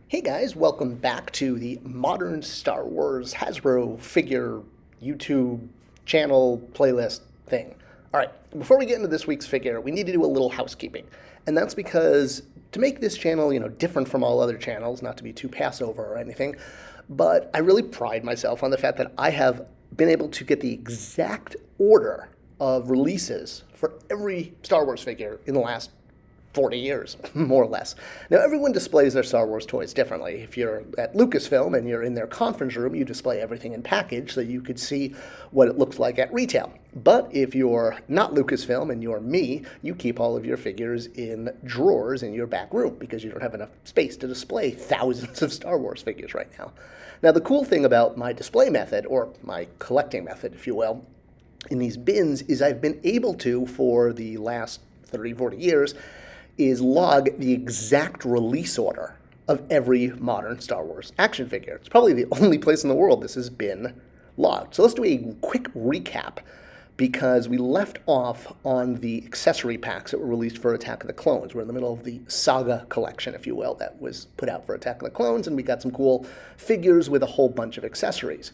Hey guys, welcome back to the Modern Star Wars Hasbro figure YouTube channel playlist thing. All right, before we get into this week's figure, we need to do a little housekeeping. And that's because to make this channel, different from all other channels, not to be too Passover or anything, but I really pride myself on the fact that I have been able to get the exact order of releases for every Star Wars figure in the last 40 years, more or less. Now, everyone displays their Star Wars toys differently. If you're at Lucasfilm and you're in their conference room, you display everything in package so you could see what it looks like at retail. But if you're not Lucasfilm and you're me, you keep all of your figures in drawers in your back room because you don't have enough space to display thousands of Star Wars figures right now. Now, the cool thing about my display method, or my collecting method, if you will, in these bins is I've been able to, for the last 30, 40 years, is log the exact release order of every modern Star Wars action figure. It's probably the only place in the world this has been logged. So let's do a quick recap because we left off on the accessory packs that were released for Attack of the Clones. We're in the middle of the Saga collection, if you will, that was put out for Attack of the Clones, and we got some cool figures with a whole bunch of accessories.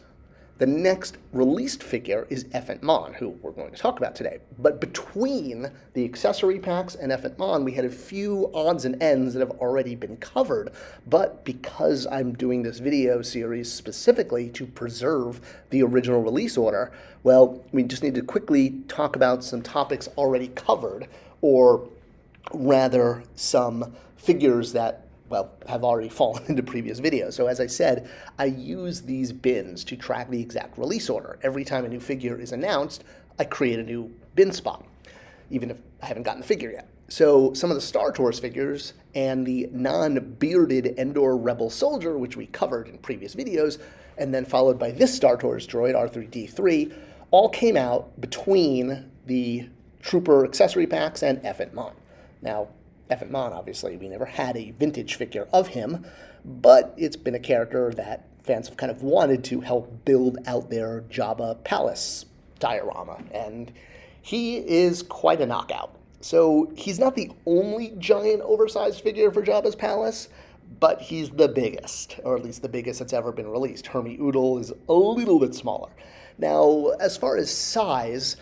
The next released figure is Ephont, who we're going to talk about today. But between the accessory packs and Ephont, we had a few odds and ends that have already been covered. But because I'm doing this video series specifically to preserve the original release order, well, we just need to quickly talk about some topics already covered, or rather some figures that have already fallen into previous videos. So as I said, I use these bins to track the exact release order. Every time a new figure is announced, I create a new bin spot, even if I haven't gotten the figure yet. So some of the Star Tours figures and the non-bearded Endor Rebel Soldier, which we covered in previous videos, and then followed by this Star Tours droid, R3-D3, all came out between the Trooper accessory packs and Ephont. Now, Ephont, obviously, we never had a vintage figure of him, but it's been a character that fans have kind of wanted to help build out their Jabba Palace diorama, and he is quite a knockout. So he's not the only giant oversized figure for Jabba's Palace, but he's the biggest, or at least the biggest that's ever been released. Hermie Oodle is a little bit smaller. Now, as far as size,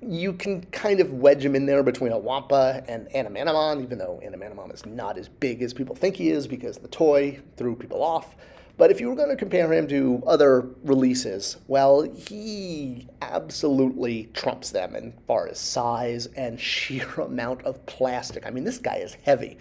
you can kind of wedge him in there between a Wampa and Animanimon, even though Animanimon is not as big as people think he is because the toy threw people off. But if you were going to compare him to other releases, well, he absolutely trumps them as far as size and sheer amount of plastic. I mean, this guy is heavy.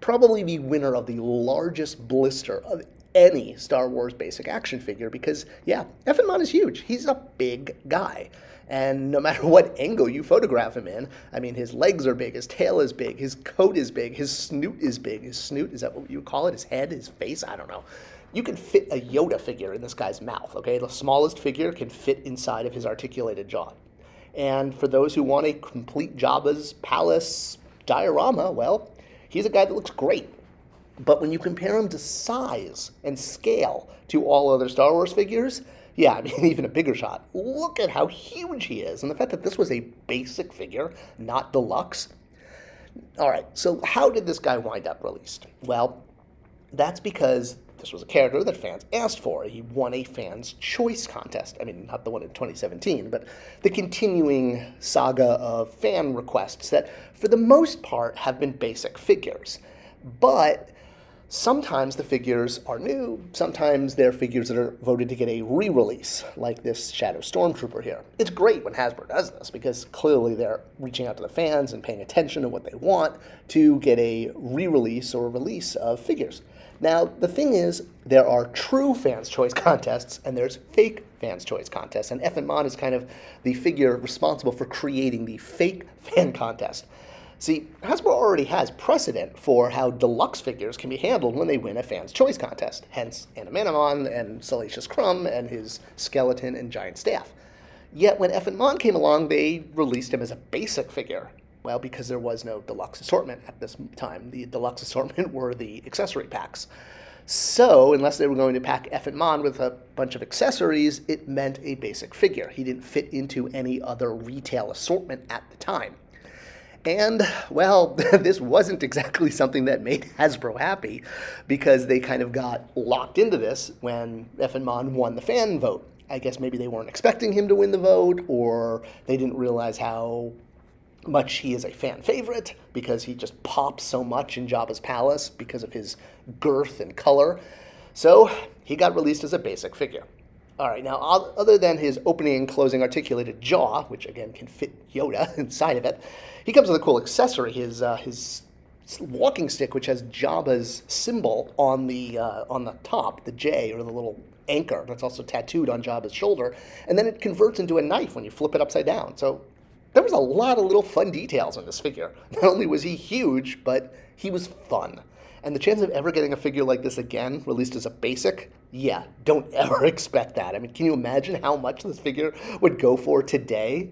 Probably the winner of the largest blister of any Star Wars basic action figure because, yeah, Ephont is huge. He's a big guy. And no matter what angle you photograph him in, I mean, his legs are big, his tail is big, his coat is big, his snoot is big. His snoot, is that what you call it? His head, his face? I don't know. You can fit a Yoda figure in this guy's mouth, okay? The smallest figure can fit inside of his articulated jaw. And for those who want a complete Jabba's Palace diorama, well, he's a guy that looks great. But when you compare him to size and scale to all other Star Wars figures, yeah, I mean, even a bigger shot. Look at how huge he is. And the fact that this was a basic figure, not deluxe. All right, so how did this guy wind up released? Well, that's because this was a character that fans asked for. He won a Fans' Choice contest. I mean, not the one in 2017, but the continuing saga of fan requests that, for the most part, have been basic figures. But sometimes the figures are new, sometimes they're figures that are voted to get a re-release, like this Shadow Stormtrooper here. It's great when Hasbro does this, because clearly they're reaching out to the fans and paying attention to what they want to get a re-release or release of figures. Now, the thing is, there are true Fans' Choice contests, and there's fake Fans' Choice contests, and Ephont is kind of the figure responsible for creating the fake fan contest. See, Hasbro already has precedent for how deluxe figures can be handled when they win a Fans' Choice contest, hence Animanimon and Salacious Crumb and his skeleton and giant staff. Yet when Ephont came along, they released him as a basic figure. Well, because there was no deluxe assortment at this time. The deluxe assortment were the accessory packs. So, unless they were going to pack Ephont with a bunch of accessories, it meant a basic figure. He didn't fit into any other retail assortment at the time. And, well, this wasn't exactly something that made Hasbro happy, because they kind of got locked into this when Ephont won the fan vote. I guess maybe they weren't expecting him to win the vote, or they didn't realize how much he is a fan favorite, because he just pops so much in Jabba's palace because of his girth and color. So he got released as a basic figure. All right, now, other than his opening and closing articulated jaw, which again can fit Yoda inside of it, he comes with a cool accessory, his walking stick, which has Jabba's symbol on the top, the J, or the little anchor that's also tattooed on Jabba's shoulder, and then it converts into a knife when you flip it upside down. So there was a lot of little fun details on this figure. Not only was he huge, but he was fun. And the chance of ever getting a figure like this again, released as a basic, yeah, don't ever expect that. I mean, can you imagine how much this figure would go for today?